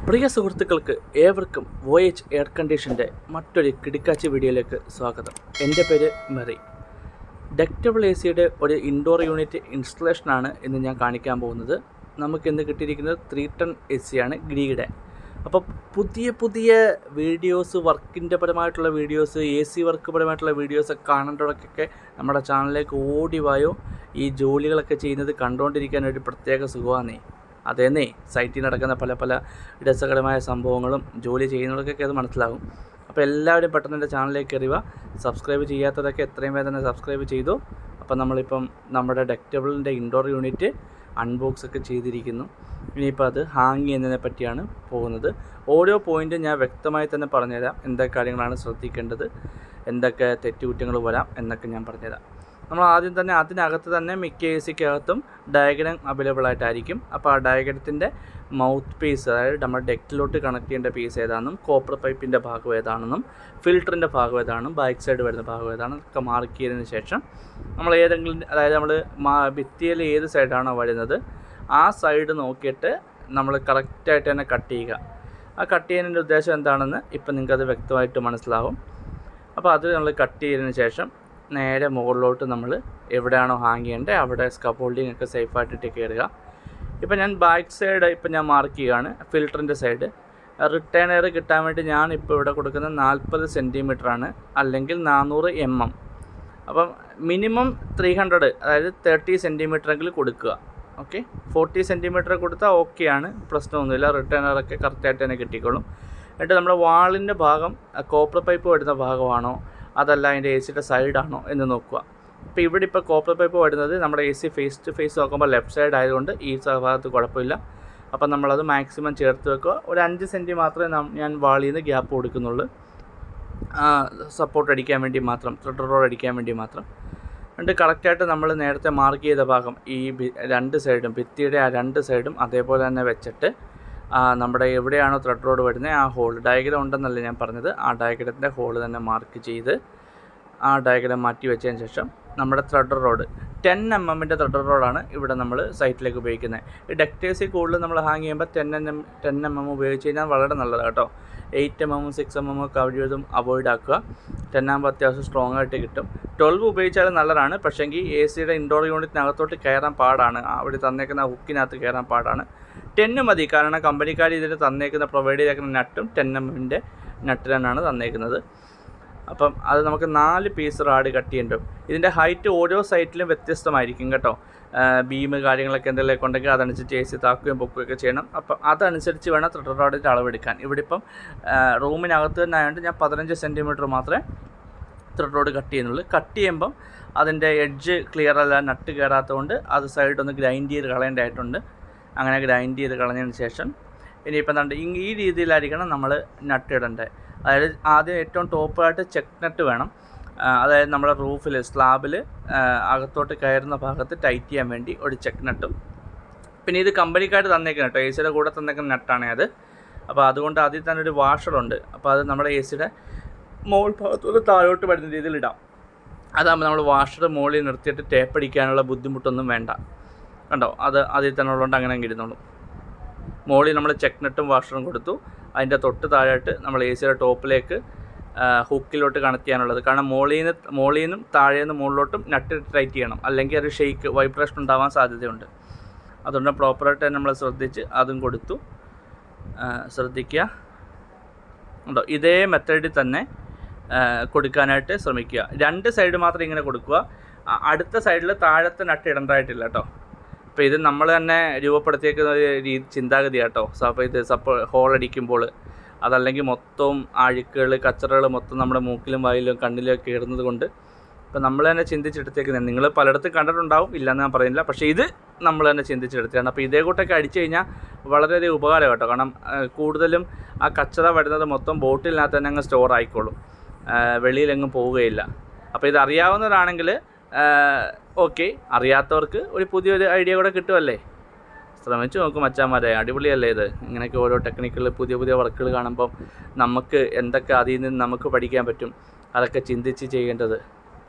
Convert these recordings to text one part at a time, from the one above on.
പ്രിയ സുഹൃത്തുക്കൾക്ക് ഏവർക്കും voyage air കണ്ടീഷൻ്റെ മറ്റൊരു കിടുക്കാച്ചി വീഡിയോയിലേക്ക് സ്വാഗതം. എൻ്റെ പേര് മെറി. ഡക്റ്റബിൾ എ സിയുടെ ഒരു ഇൻഡോർ യൂണിറ്റ് ഇൻസ്റ്റലേഷനാണ് ഇന്ന് ഞാൻ കാണിക്കാൻ പോകുന്നത്. നമുക്കിന്ന് കിട്ടിയിരിക്കുന്നത് 3 ടൺ എ സിയാണ് ഗ്രീയുടെ. അപ്പോൾ പുതിയ വീഡിയോസ്, വർക്കിൻ്റെ പരമായിട്ടുള്ള വീഡിയോസ്, എ സി വർക്ക് പരമായിട്ടുള്ള വീഡിയോസൊക്കെ കാണേണ്ടവർക്കൊക്കെ നമ്മുടെ ചാനലിലേക്ക് ഓടിവായോ. ഈ ജോലികളൊക്കെ ചെയ്യുന്നത് കണ്ടുകൊണ്ടിരിക്കാൻ ഒരു പ്രത്യേക സുഖമാണേ. അതേന്നേ, സൈറ്റിൽ നടക്കുന്ന പല രസകരമായ സംഭവങ്ങളും ജോലി ചെയ്യുന്നവർക്കൊക്കെ അത് മനസ്സിലാകും. അപ്പോൾ എല്ലാവരും പെട്ടെന്ന് എൻ്റെ ചാനലിലേക്ക് കയറുക. സബ്സ്ക്രൈബ് ചെയ്യാത്തതൊക്കെ എത്രയും വേഗം തന്നെ സബ്സ്ക്രൈബ് ചെയ്തു. അപ്പോൾ നമ്മളിപ്പം നമ്മുടെ ഡക്റ്റബിളിൻ്റെ ഇൻഡോർ യൂണിറ്റ് അൺബോക്സ് ഒക്കെ ചെയ്തിരിക്കുന്നു. ഇനിയിപ്പോൾ അത് ഹാങ് ചെയ്യുന്നതിനെ പറ്റിയാണ് പോകുന്നത്. ഓരോ പോയിൻറ്റും ഞാൻ വ്യക്തമായി തന്നെ പറഞ്ഞുതരാം. എന്തൊക്കെ കാര്യങ്ങളാണ് ശ്രദ്ധിക്കേണ്ടത്, എന്തൊക്കെ തെറ്റുകുറ്റങ്ങൾ വരാം എന്നൊക്കെ ഞാൻ പറഞ്ഞുതരാം. നമ്മൾ ആദ്യം തന്നെ അതിനകത്ത് തന്നെ മിക്ക എ സിക്കകത്തും ഡയഗ്രം അവൈലബിൾ ആയിട്ടായിരിക്കും. അപ്പോൾ ആ ഡയഗ്രത്തിൻ്റെ മൗത്ത് പീസ്, അതായത് നമ്മുടെ ഡെക്റ്റിലോട്ട് കണക്ട് ചെയ്യേണ്ട പീസ് ഏതാണെന്നും, കോപ്പർ പൈപ്പിൻ്റെ ഭാഗം ഏതാണെന്നും, ഫിൽറ്ററിൻ്റെ ഭാഗം ഏതാണെന്നും, ബാക്ക് സൈഡ് വരുന്ന ഭാഗം ഏതാണെന്നും ഒക്കെ മാർക്ക് ചെയ്തതിന് ശേഷം നമ്മൾ ഏതെങ്കിലും, അതായത് നമ്മൾ ഭിത്തിയിൽ ഏത് സൈഡാണോ വരുന്നത് ആ സൈഡ് നോക്കിയിട്ട് നമ്മൾ കറക്റ്റായിട്ട് തന്നെ കട്ട് ചെയ്യുക. ആ കട്ട് ചെയ്യുന്നതിൻ്റെ ഉദ്ദേശം എന്താണെന്ന് ഇപ്പം നിങ്ങൾക്കത് വ്യക്തമായിട്ട് മനസ്സിലാവും. അപ്പോൾ അത് നമ്മൾ കട്ട് ചെയ്തതിന് ശേഷം നേരെ മുകളിലോട്ട് നമ്മൾ എവിടെയാണോ ഹാങ് ചെയ്യേണ്ടത് അവിടെ സ്കഫോൾഡിങ് ഒക്കെ സേഫായിട്ടിട്ട് കയറുക. ഇപ്പം ഞാൻ ബാക്ക് സൈഡ് ഞാൻ മാർക്ക് ചെയ്യുകയാണ്, ഫിൽറ്ററിൻ്റെ സൈഡ്. റിട്ടേൺ എയർ കിട്ടാൻ വേണ്ടി ഞാൻ ഇപ്പോൾ ഇവിടെ കൊടുക്കുന്നത് 40 സെൻറ്റിമീറ്ററാണ്, അല്ലെങ്കിൽ 400 mm. അപ്പം മിനിമം 300, അതായത് 30 സെൻറ്റിമീറ്ററെങ്കിലും കൊടുക്കുക. ഓക്കെ, 40 സെൻറ്റിമീറ്റർ കൊടുത്താൽ ഓക്കെയാണ്, പ്രശ്നമൊന്നുമില്ല. റിട്ടേൺ എയറൊക്കെ കറക്റ്റായിട്ട് തന്നെ കിട്ടിക്കോളും. എന്നിട്ട് നമ്മുടെ വാളിൻ്റെ ഭാഗം കോപ്പർ പൈപ്പ് വരുന്ന ഭാഗമാണോ അതല്ല അതിൻ്റെ എ സിയുടെ സൈഡാണോ എന്ന് നോക്കുക. ഇപ്പോൾ ഇവിടെ ഇപ്പോൾ കോപ്പർ പൈപ്പ് വരുന്നത് നമ്മുടെ A C face to face നോക്കുമ്പോൾ ലെഫ്റ്റ് സൈഡ് ആയതുകൊണ്ട് ഈ ഭാഗത്ത് കുഴപ്പമില്ല. അപ്പം നമ്മളത് മാക്സിമം ചേർത്ത് വെക്കുക. ഒരു 5 സെൻറ്റി മാത്രമേ ഞാൻ വാളിൽ നിന്ന് ഗ്യാപ്പ് കൊടുക്കുന്നുള്ളൂ, സപ്പോർട്ട് അടിക്കാൻ വേണ്ടി മാത്രം, ത്രെഡ് റോഡ് അടിക്കാൻ വേണ്ടി മാത്രം. എന്നിട്ട് കറക്റ്റായിട്ട് നമ്മൾ നേരത്തെ മാർക്ക് ചെയ്ത ഭാഗം ഈ 2 സൈഡും, ഭിത്തിയുടെ ആ 2 സൈഡും അതേപോലെ തന്നെ വെച്ചിട്ട് നമ്മുടെ എവിടെയാണോ ത്രെഡ് റോഡ് വരുന്നത് ആ ഹോൾ, ഡയഗ്രം ഉണ്ടെന്നല്ല ഞാൻ പറഞ്ഞത്, ആ ഡയഗ്രത്തിൻ്റെ ഹോൾ തന്നെ മാർക്ക് ചെയ്ത് ആ ഡയഗ്രം മാറ്റി വെച്ചതിന് ശേഷം നമ്മുടെ ത്രെഡ് റോഡ് 10 mm ത്രെഡ് റോഡാണ് ഇവിടെ നമ്മൾ സൈറ്റിലേക്ക് ഉപയോഗിക്കുന്നത്. ഈ ഡക്റ്റേഴ്സി കൂടുതൽ നമ്മൾ ഹാങ് ചെയ്യുമ്പോൾ 10 mm ഉപയോഗിച്ച് കഴിഞ്ഞാൽ വളരെ നല്ലതാണ് കേട്ടോ. 8 mm 6 mm ഒക്കെ കഴിവതും അവോയ്ഡ് ആക്കുക. 10 ആകുമ്പോൾ അത്യാവശ്യം സ്ട്രോങ് ആയിട്ട് കിട്ടും. 12 ഉപയോഗിച്ചാലും നല്ലതാണ്, പക്ഷേങ്കിൽ എ സിയുടെ ഇൻഡോർ യൂണിറ്റിനകത്തോട്ട് കയറാൻ പാടാണ്, അവിടെ തന്നേക്കുന്ന ഹുക്കിനകത്ത് കയറാൻ പാടാണ്. 10 മതി, കാരണം കമ്പനിക്കാർ ഇതിൽ തന്നേക്കുന്ന പ്രൊവൈഡ് ചെയ്തേക്കുന്ന നട്ടും 10 mm നട്ട് തന്നെയാണ് തന്നേക്കുന്നത്. അപ്പം അത് നമുക്ക് 4 പീസ് റാഡ് കട്ട് ചെയ്യേണ്ടതും. ഇതിൻ്റെ ഹൈറ്റ് ഓരോ സൈറ്റിലും വ്യത്യസ്തമായിരിക്കും കേട്ടോ. ബീമ് കാര്യങ്ങളൊക്കെ എന്തെങ്കിലും ഉണ്ടെങ്കിൽ അതനുസരിച്ച് എ സി താക്കുകയും പൊക്കുകയൊക്കെ ചെയ്യണം. അപ്പം അതനുസരിച്ച് വേണം ത്രെഡ് റാഡിൻ്റെ അളവെടുക്കാൻ. ഇവിടെ ഇപ്പം റൂമിനകത്ത് തന്നെ ആയതുകൊണ്ട് ഞാൻ 15 സെൻറ്റിമീറ്റർ മാത്രമേ ത്രെഡ് റോഡ് കട്ട് ചെയ്യുന്നുള്ളൂ. കട്ട് ചെയ്യുമ്പം അതിൻ്റെ എഡ്ജ് ക്ലിയർ അല്ല, നട്ട് കയറാത്തതുകൊണ്ട് അത് സൈഡൊന്ന് ഗ്രൈൻഡ് ചെയ്ത് കളയേണ്ടതായിട്ടുണ്ട്. അങ്ങനെ ഗ്രൈൻഡ് ചെയ്ത് കളഞ്ഞതിന് ശേഷം ഇനിയിപ്പം ഈ രീതിയിലായിരിക്കണം നമ്മൾ നട്ട് ഇടേണ്ടത്. അതായത് ആദ്യം ഏറ്റവും ടോപ്പായിട്ട് ചെക്ക് നട്ട് വേണം, അതായത് നമ്മുടെ റൂഫിൽ, സ്ലാബിൽ അകത്തോട്ട് കയറുന്ന ഭാഗത്ത് ടൈറ്റ് ചെയ്യാൻ വേണ്ടി ഒരു ചെക്ക് നട്ടും. പിന്നെ ഇത് കമ്പനിക്കാർ തന്നേക്കുന്ന കേട്ടോ, എ സിയുടെ കൂടെ തന്നേക്കുന്ന നട്ടാണ് അത്. അപ്പോൾ അതുകൊണ്ട് അതിൽ തന്നെ ഒരു വാഷറുണ്ട്. അപ്പോൾ അത് നമ്മുടെ എ സിയുടെ മോൾ ഭാഗത്തോട്ട് താഴോട്ട് വരുന്ന രീതിയിൽ ഇടാം. അതാകുമ്പോൾ നമ്മൾ വാഷർ മുകളിൽ നിർത്തിയിട്ട് ടേപ്പ് അടിക്കാനുള്ള ബുദ്ധിമുട്ടൊന്നും വേണ്ട. കണ്ടോ, അത് അതിൽ തന്നെ ഉള്ളതുകൊണ്ട് അങ്ങനെ ഇരുന്നോളൂ. മുകളിൽ നമ്മൾ ചെക്ക് നട്ടും വാഷറും കൊടുത്തു. അതിൻ്റെ തൊട്ട് താഴായിട്ട് നമ്മൾ എ സിയുടെ ടോപ്പിലേക്ക് ഹുക്കിലോട്ട് കണക്ട് ചെയ്യാനുള്ളത്. കാരണം മുകളിൽ നിന്നും താഴെ നിന്ന് മുകളിലോട്ടും നട്ട് ടൈറ്റ് ചെയ്യണം, അല്ലെങ്കിൽ അത് ഷെയ്ക്ക്, വൈബ്രേഷൻ ഉണ്ടാവാൻ സാധ്യതയുണ്ട്. അതുകൊണ്ട് പ്രോപ്പറായിട്ട് തന്നെ നമ്മൾ ശ്രദ്ധിച്ച് അതും കൊടുത്തു. ശ്രദ്ധിക്കുക, ഉണ്ടോ, ഇതേ മെത്തേഡിൽ തന്നെ കൊടുക്കാനായിട്ട് ശ്രമിക്കുക. 2 സൈഡ് മാത്രം ഇങ്ങനെ കൊടുക്കുക. അടുത്ത സൈഡിൽ താഴത്തെ നട്ട് ഇടേണ്ടതായിട്ടില്ല കേട്ടോ. അപ്പോൾ ഇത് നമ്മൾ തന്നെ രൂപപ്പെടുത്തിയേക്കുന്ന ഒരു ചിന്താഗതി കേട്ടോ. അപ്പോൾ ഇത് ഹോൾ അടിക്കുമ്പോൾ അതല്ലെങ്കിൽ മൊത്തം അഴുക്കുകൾ, കച്ചറകൾ മൊത്തം നമ്മുടെ മൂക്കിലും വായിലും കണ്ണിലും കയറുന്നത് കൊണ്ട് ഇപ്പോൾ നമ്മൾ തന്നെ ചിന്തിച്ചെടുത്തേക്കുന്നത്. നിങ്ങൾ പലയിടത്തും കണ്ടിട്ടുണ്ടാവും, ഇല്ലയെന്ന് ഞാൻ പറയുന്നില്ല, പക്ഷേ ഇത് നമ്മൾ തന്നെ ചിന്തിച്ചെടുത്തതാണ്. അപ്പോൾ ഇതേ കൂട്ടൊക്കെ അടിച്ചു കഴിഞ്ഞാൽ വളരെയധികം ഉപകാരം കേട്ടോ. കാരണം കൂടുതലും ആ കച്ചറ വരുന്നത് മൊത്തം ബോട്ടിലിനകത്ത് തന്നെ അങ്ങ് സ്റ്റോർ ആയിക്കോളും, വെളിയിലെങ്ങും പോവുകയില്ല. അപ്പോൾ ഇത് അറിയാവുന്നവരാണെങ്കിൽ ഓക്കെ, അറിയാത്തവർക്ക് ഒരു പുതിയൊരു ഐഡിയ കൂടെ കിട്ടുമല്ലേ. ശ്രമിച്ചു നോക്കും മച്ചാന്മാരെ, അടിപൊളിയല്ലേ ഇത്. ഇങ്ങനെയൊക്കെ ഓരോ ടെക്നിക്കുകൾ, പുതിയ വർക്കുകൾ കാണുമ്പം നമുക്ക് എന്തൊക്കെ അതിൽ നിന്ന് നമുക്ക് പഠിക്കാൻ പറ്റും, അതൊക്കെ ചിന്തിച്ച് ചെയ്യേണ്ടത്.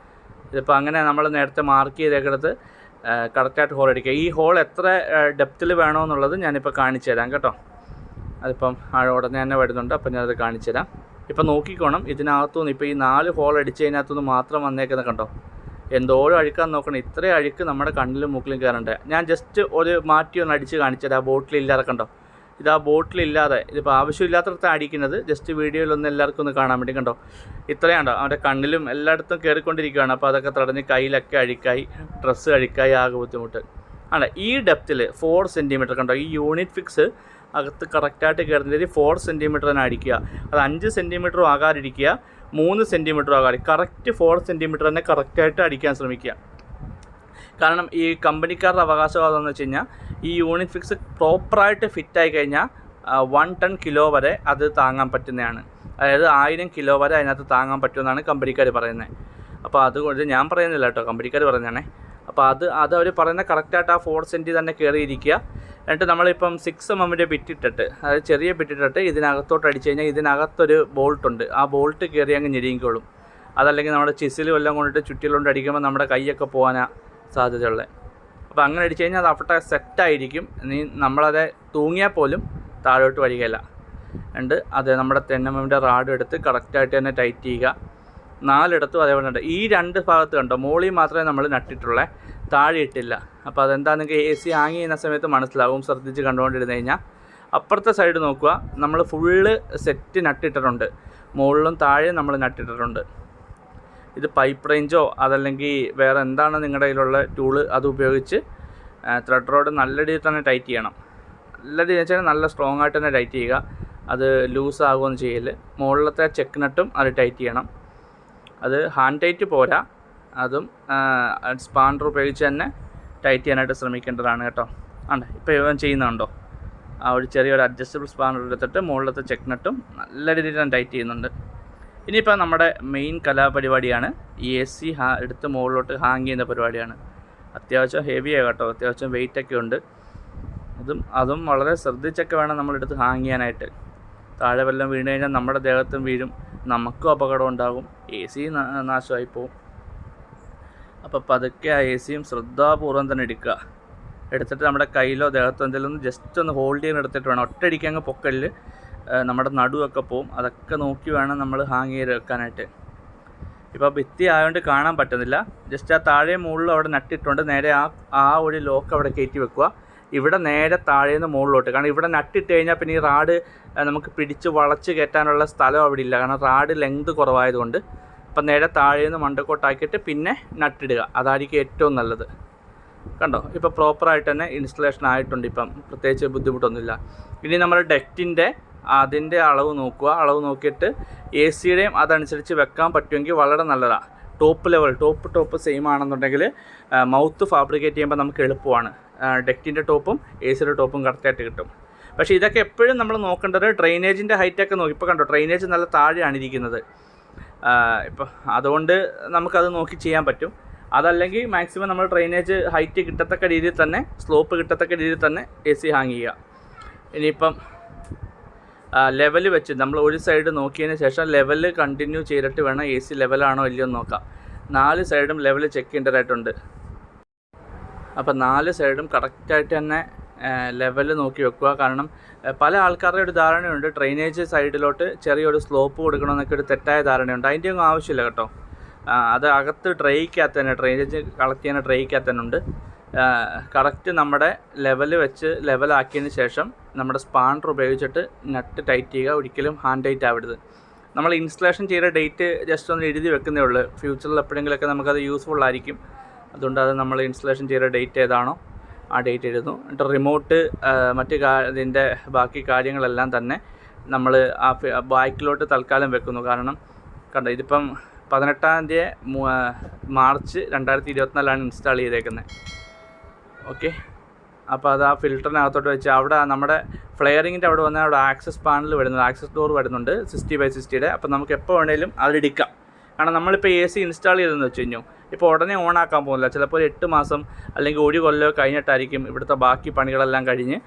ഇതിപ്പോൾ അങ്ങനെ നമ്മൾ നേരത്തെ മാർക്ക് ചെയ്തേക്കടുത്ത് കറക്റ്റായിട്ട് ഹോൾ അടിക്കുക. ഈ ഹോൾ എത്ര ഡെപ്തിൽ വേണമെന്നുള്ളത് ഞാനിപ്പോൾ കാണിച്ചു തരാം കേട്ടോ. അതിപ്പം ഉടനെ തന്നെ വരുന്നുണ്ട്. അപ്പം ഞാനത് കാണിച്ചു തരാം. ഇപ്പം നോക്കിക്കോണം, ഇതിനകത്തുനിന്ന് ഇപ്പോൾ ഈ 4 ഹോൾ അടിച്ചതിനകത്തുനിന്ന് മാത്രം വന്നേക്കുന്നത് കണ്ടോ, എന്തോരം അഴുക്കാൻ നോക്കണം. ഇത്രയും അഴുക്ക് നമ്മുടെ കണ്ണിലും മൂക്കിലും കയറണ്ടേ. ഞാൻ ജസ്റ്റ് ഒരു മാറ്റി ഒന്ന് അടിച്ച് കാണിച്ചത് ആ ബോട്ടിലില്ലാതെ കണ്ടോ, ഇത് ആ ബോട്ടിലില്ലാതെ, ഇതിപ്പോൾ ആവശ്യമില്ലാത്തടത്താണ് അടിക്കുന്നത്. ജസ്റ്റ് വീഡിയോയിലൊന്ന് എല്ലാവർക്കും ഒന്ന് കാണാൻ വേണ്ടി കണ്ടോ, ഇത്രയുണ്ടോ അവൻ്റെ കണ്ണിലും എല്ലായിടത്തും കയറിക്കൊണ്ടിരിക്കുകയാണ്. അപ്പോൾ അതൊക്കെ തടഞ്ഞ് കയ്യിലൊക്കെ അഴുക്കായി, ഡ്രസ്സ് അഴുക്കായി, ആകെ ബുദ്ധിമുട്ട് ആണ്. ഈ ഡെപ്തിൽ 4 സെൻറ്റിമീറ്റർ കണ്ടോ, ഈ യൂണിറ്റ് ഫിക്സ് അകത്ത് കറക്റ്റായിട്ട് കയറുന്നത് 4 സെൻറ്റിമീറ്റർ തന്നെ അടിക്കുക. അത് 5 സെൻറ്റിമീറ്ററും ആകാതിരിക്കുക, 3 സെൻറ്റിമീറ്ററും ആകാതെ കറക്റ്റ് 4 സെൻറ്റിമീറ്റർ തന്നെ കറക്റ്റായിട്ട് അടിക്കാൻ ശ്രമിക്കുക. കാരണം ഈ കമ്പനിക്കാരുടെ അവകാശവാദം എന്ന് വെച്ച് കഴിഞ്ഞാൽ ഈ യൂണിറ്റ് ഫിക്സ് പ്രോപ്പറായിട്ട് ഫിറ്റായി കഴിഞ്ഞാൽ 1 ടൺ കിലോ വരെ അത് താങ്ങാൻ പറ്റുന്നതാണ്. അതായത് 1000 കിലോ വരെ അതിനകത്ത് താങ്ങാൻ പറ്റുമെന്നാണ് കമ്പനിക്കാർ പറയുന്നത്. അപ്പോൾ അതുകൊണ്ട് ഞാൻ പറയുന്നില്ല കേട്ടോ, കമ്പനിക്കാർ പറയുന്നതാണേ. അപ്പോൾ അത് അവർ പറയുന്ന കറക്റ്റായിട്ട് ആ 4 സെൻറ്റി തന്നെ കയറിയിരിക്കുക. എന്നിട്ട് നമ്മളിപ്പം 6 mm ബിറ്റിട്ടിട്ട്, അതായത് ചെറിയ ബിറ്റിട്ടിട്ട് ഇതിനകത്തോട്ട് അടിച്ച് കഴിഞ്ഞാൽ ഇതിനകത്തൊരു ബോൾട്ടുണ്ട്, ആ ബോൾട്ട് കയറി അങ്ങ് ഞെരിക്കോളും. അതല്ലെങ്കിൽ നമ്മുടെ ചിസിലും എല്ലാം കൊണ്ടിട്ട് ചുറ്റിലുകൊണ്ട് അടിക്കുമ്പോൾ നമ്മുടെ കൈയൊക്കെ പോകാനാണ് സാധ്യതയുള്ളത്. അപ്പോൾ അങ്ങനെ അടിച്ച് കഴിഞ്ഞാൽ അത് അവിടെ സെറ്റായിരിക്കും. നമ്മളത് തൂങ്ങിയാൽ പോലും താഴോട്ട് വരികയില്ല. ഉണ്ട് അത് നമ്മുടെ 10 mm റാഡ് എടുത്ത് കറക്റ്റായിട്ട് തന്നെ ടൈറ്റ് ചെയ്യുക. 4 ഇടത്തും അതേപോലെ ഉണ്ട്. ഈ 2 ഭാഗത്ത് കണ്ടോ, മോളിൽ മാത്രമേ നമ്മൾ നട്ടിട്ടുള്ളേ, താഴെ ഇട്ടില്ല. അപ്പോൾ അതെന്താ നിങ്ങൾക്ക് AC ഹാങ് ചെയ്യുന്ന സമയത്ത് മനസ്സിലാവും, ശ്രദ്ധിച്ച് കണ്ടുകൊണ്ടിരുന്ന് കഴിഞ്ഞാൽ. അപ്പുറത്തെ സൈഡ് നോക്കുക, നമ്മൾ ഫുള്ള് സെറ്റ് നട്ടിട്ടിട്ടുണ്ട്, മുകളിലും താഴെ നമ്മൾ നട്ടിട്ടിട്ടുണ്ട്. ഇത് പൈപ്പ് റേഞ്ചോ അതല്ലെങ്കിൽ വേറെ എന്താണ് നിങ്ങളുടെ കയ്യിലുള്ള ടൂള്, അത് ഉപയോഗിച്ച് ത്രെഡ് റോഡ് നല്ല രീതിയിൽ തന്നെ ടൈറ്റ് ചെയ്യണം. നല്ല രീതിയിൽ വെച്ചാൽ നല്ല സ്ട്രോങ് ആയിട്ട് തന്നെ ടൈറ്റ് ചെയ്യുക. അത് ലൂസ് ആകുമെന്ന് ചെയ്യല്. മുകളിലത്തെ ചെക്ക് നട്ടും അത് ടൈറ്റ് ചെയ്യണം. അത് ഹാൻഡ് ടൈറ്റ് പോരാ, അതും സ്പാൻഡർ ഉപയോഗിച്ച് തന്നെ ടൈറ്റ് ചെയ്യാനായിട്ട് ശ്രമിക്കേണ്ടതാണ് കേട്ടോ. ആണ് ഇപ്പോൾ ഇവൻ ചെയ്യുന്നുണ്ടോ, ആ ഒരു ചെറിയൊരു അഡ്ജസ്റ്റബിൾ സ്പാൻഡർ എടുത്തിട്ട് മുകളിലത്തെ ചെക്ക് നട്ടും നല്ല രീതിയിൽ തന്നെ ടൈറ്റ് ചെയ്യുന്നുണ്ട്. ഇനിയിപ്പോൾ നമ്മുടെ മെയിൻ കലാപരിപാടിയാണ് AC എടുത്ത് മുകളിലോട്ട് ഹാങ് ചെയ്യുന്ന പരിപാടിയാണ്. അത്യാവശ്യം ഹെവിയാണ് കേട്ടോ, അത്യാവശ്യം വെയിറ്റൊക്കെ ഉണ്ട്. അതും വളരെ ശ്രദ്ധിച്ചൊക്കെ വേണം നമ്മളെടുത്ത് ഹാങ് ചെയ്യാനായിട്ട്. താഴെ വല്ലതും വീണ് കഴിഞ്ഞാൽ നമ്മുടെ ദേഹത്തും വീഴും, നമുക്കും അപകടം ഉണ്ടാകും, AC നാശമായി പോവും. അപ്പോൾ പതുക്കെ ആ ACയും ശ്രദ്ധാപൂർവ്വം തന്നെ എടുത്തിട്ട് നമ്മുടെ കയ്യിലോ ദേഹത്തോ എന്തെങ്കിലും ജസ്റ്റ് ഒന്ന് ഹോൾഡ് ചെയ്യാൻ എടുത്തിട്ട് വേണം. ഒറ്റയടിക്ക് അങ്ങ് പൊക്കലിൽ നമ്മുടെ നടുവൊക്കെ പോവും. അതൊക്കെ നോക്കി വേണം നമ്മൾ ഹാങ് ചെയ്ത് വെക്കാനായിട്ട്. ഇപ്പോൾ ഭിത്തി ആയതുകൊണ്ട് കാണാൻ പറ്റുന്നില്ല. ജസ്റ്റ് ആ താഴെ മുകളിലും അവിടെ നട്ടിട്ടുണ്ട്. നേരെ ആ ഒരു ലോക്ക് അവിടെ കയറ്റി വെക്കുക. ഇവിടെ നേരെ താഴേന്ന് മുകളിലോട്ട്, കാരണം ഇവിടെ നട്ടിട്ട് കഴിഞ്ഞാൽ പിന്നെ ഈ റാഡ് നമുക്ക് പിടിച്ച് വളച്ച് കയറ്റാനുള്ള സ്ഥലം അവിടെ ഇല്ല, കാരണം റാഡ് ലെങ്ത് കുറവായതുകൊണ്ട്. അപ്പം നേരെ താഴേന്ന് മണ്ടക്കോട്ടാക്കിയിട്ട് പിന്നെ നട്ടിടുക, അതായിരിക്കും ഏറ്റവും നല്ലത്. കണ്ടോ, ഇപ്പോൾ പ്രോപ്പറായിട്ട് തന്നെ ഇൻസ്റ്റലേഷൻ ആയിട്ടുണ്ട്. ഇപ്പം പ്രത്യേകിച്ച് ബുദ്ധിമുട്ടൊന്നുമില്ല. ഇനി നമ്മുടെ ഡക്റ്റിൻ്റെ അതിൻ്റെ അളവ് നോക്കുക. അളവ് നോക്കിയിട്ട് ACയുടെയും അതനുസരിച്ച് വെക്കാൻ പറ്റുമെങ്കിൽ വളരെ നല്ലതാണ്. ടോപ്പ് സെയിം ആണെന്നുണ്ടെങ്കിൽ മൗത്ത് ഫാബ്രിക്കേറ്റ് ചെയ്യുമ്പോൾ നമുക്ക് എളുപ്പമാണ്. ഡക്റ്റിൻ്റെ ടോപ്പും ACയുടെ ടോപ്പും കറക്റ്റായിട്ട് കിട്ടും. പക്ഷേ ഇതൊക്കെ എപ്പോഴും നമ്മൾ നോക്കേണ്ടത് ഡ്രെയിനേജിൻ്റെ ഹൈറ്റൊക്കെ നോക്കി. ഇപ്പോൾ കണ്ടോ, ഡ്രെയിനേജ് നല്ല താഴെയാണ് ഇരിക്കുന്നത്. ഇപ്പോൾ അതുകൊണ്ട് നമുക്കത് നോക്കി ചെയ്യാൻ പറ്റും. അതല്ലെങ്കിൽ മാക്സിമം നമ്മൾ ഡ്രെയിനേജ് ഹൈറ്റ് കിട്ടത്തക്ക രീതിയിൽ തന്നെ, സ്ലോപ്പ് കിട്ടത്തക്ക രീതിയിൽ തന്നെ AC ഹാങ് ചെയ്യുക. ഇനിയിപ്പം ലെവൽ വെച്ച് നമ്മൾ ഒരു സൈഡ് നോക്കിയതിന് ശേഷം ലെവൽ കണ്ടിന്യൂ ചെയ്തിട്ട് വേണം AC ലെവലാണോ ഇല്ലയോ എന്ന് നോക്കാം. 4 സൈഡും ലെവൽ ചെക്ക് ചെയ്യേണ്ടതായിട്ടുണ്ട്. അപ്പോൾ 4 സൈഡും കറക്റ്റായിട്ട് തന്നെ ലെവൽ നോക്കി വെക്കുക. കാരണം പല ആൾക്കാരുടെ ഒരു ധാരണയുണ്ട്, ഡ്രെയിനേജ് സൈഡിലോട്ട് ചെറിയൊരു സ്ലോപ്പ് കൊടുക്കണമെന്നൊക്കെ ഒരു തെറ്റായ ധാരണയുണ്ട്. അതിൻ്റെ ഒന്നും ആവശ്യമില്ല കേട്ടോ. അത് അകത്ത് ഡ്രൈക്കകത്ത് തന്നെ, ഡ്രെയിനേജ് കളക്ട് ചെയ്യുന്ന ഡ്രൈക്കകത്ത് തന്നെ ഉണ്ട്. കറക്റ്റ് നമ്മുടെ ലെവൽ വെച്ച് ലെവലാക്കിയതിന് ശേഷം നമ്മുടെ സ്പാൻഡർ ഉപയോഗിച്ചിട്ട് നട്ട് ടൈറ്റ് ചെയ്യുക. ഒരിക്കലും ഹാൻഡ് ടൈറ്റ് ആവരുത്. നമ്മൾ ഇൻസ്റ്റലേഷൻ ചെയ്ത ഡേറ്റ് ജസ്റ്റ് ഒന്ന് എഴുതി വെക്കുന്നേ ഉള്ളൂ. ഫ്യൂച്ചറിൽ എപ്പോഴെങ്കിലുമൊക്കെ നമുക്കത് യൂസ്ഫുൾ ആയിരിക്കും. അതുകൊണ്ട് അത് നമ്മൾ ഇൻസ്റ്റലേഷൻ ചെയ്ത ഡേറ്റ് ഏതാണോ ആ ഡേറ്റ് എഴുതുന്നു. എന്നിട്ട് റിമോട്ട് മറ്റ് ഇതിൻ്റെ ബാക്കി കാര്യങ്ങളെല്ലാം തന്നെ നമ്മൾ ആ ബാക്കിലോട്ട് തൽക്കാലം വെക്കുന്നു. കാരണം കണ്ടോ, ഇതിപ്പം 18 മാർച്ച് 2024 ഇൻസ്റ്റാൾ ചെയ്തേക്കുന്നത്. ഓക്കെ, അപ്പോൾ അത് ആ ഫിൽറ്ററിനകത്തോട്ട് വെച്ച് അവിടെ നമ്മുടെ ഫ്ലെയറിങ്ങിൻ്റെ അവിടെ വന്നാൽ അവിടെ ആക്സസ് പാനൽ വരുന്നുണ്ട്, ആക്സസ് ഡോർ വരുന്നുണ്ട് 60x60. അപ്പോൾ നമുക്ക് എപ്പോൾ വേണേലും അതിലെടുക്കാം. കാരണം നമ്മളിപ്പോൾ AC ഇൻസ്റ്റാൾ ചെയ്തതെന്ന് വെച്ച് കഴിഞ്ഞാൽ ഇപ്പോൾ ഉടനെ ഓണാക്കാൻ പോകുന്നില്ല. ചിലപ്പോൾ 8 മാസം അല്ലെങ്കിൽ 1 കൊല്ലമോ കഴിഞ്ഞിട്ടായിരിക്കും ഇവിടുത്തെ ബാക്കി പണികളെല്ലാം കഴിഞ്ഞ്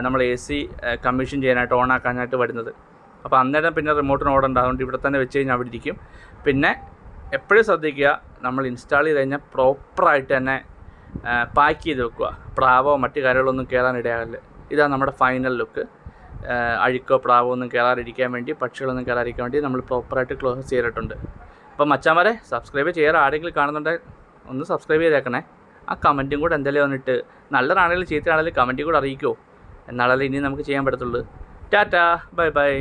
നമ്മൾ AC കമ്മീഷൻ ചെയ്യാനായിട്ട് ഓണാക്കാനായിട്ട് വരുന്നത്. അപ്പോൾ അന്നേരം പിന്നെ റിമോട്ടിന് ഓടേണ്ട, അതുകൊണ്ട് ഇവിടെ തന്നെ വെച്ച് കഴിഞ്ഞാൽ അവിടെ ഇരിക്കും. പിന്നെ എപ്പോഴും ശ്രദ്ധിക്കുക, നമ്മൾ ഇൻസ്റ്റാൾ ചെയ്ത് കഴിഞ്ഞാൽ പ്രോപ്പറായിട്ട് തന്നെ പാക്ക് ചെയ്ത് വെക്കുക. പ്രാവോ മറ്റു കാര്യങ്ങളൊന്നും കയറാനിടയാകല്ല. ഇതാണ് നമ്മുടെ ഫൈനൽ ലുക്ക്. അഴുക്കോ പ്രാവോ ഒന്നും കയറാതിരിക്കാൻ വേണ്ടി, പക്ഷികളൊന്നും കയറാതിരിക്കാൻ വേണ്ടി നമ്മൾ പ്രോപ്പറായിട്ട് ക്ലോസ് ചെയ്തിട്ടുണ്ട്. അപ്പോൾ മച്ചാന്മാരെ, സബ്സ്ക്രൈബ് ചെയ്യാൻ ആരെങ്കിലും കാണുന്നുണ്ടെങ്കിൽ ഒന്ന് സബ്സ്ക്രൈബ് ചെയ്തേക്കണേ. ആ കമൻറ്റും കൂടെ എന്തെങ്കിലും വന്നിട്ട് നല്ലതാണെങ്കിലും ചീത്തയാണെങ്കിലും കമൻറ്റും കൂടെ അറിയിക്കുമോ, എന്നാലല്ലേ ഇനി നമുക്ക് ചെയ്യാൻ പറ്റത്തുള്ളൂ. Tata, bye bye.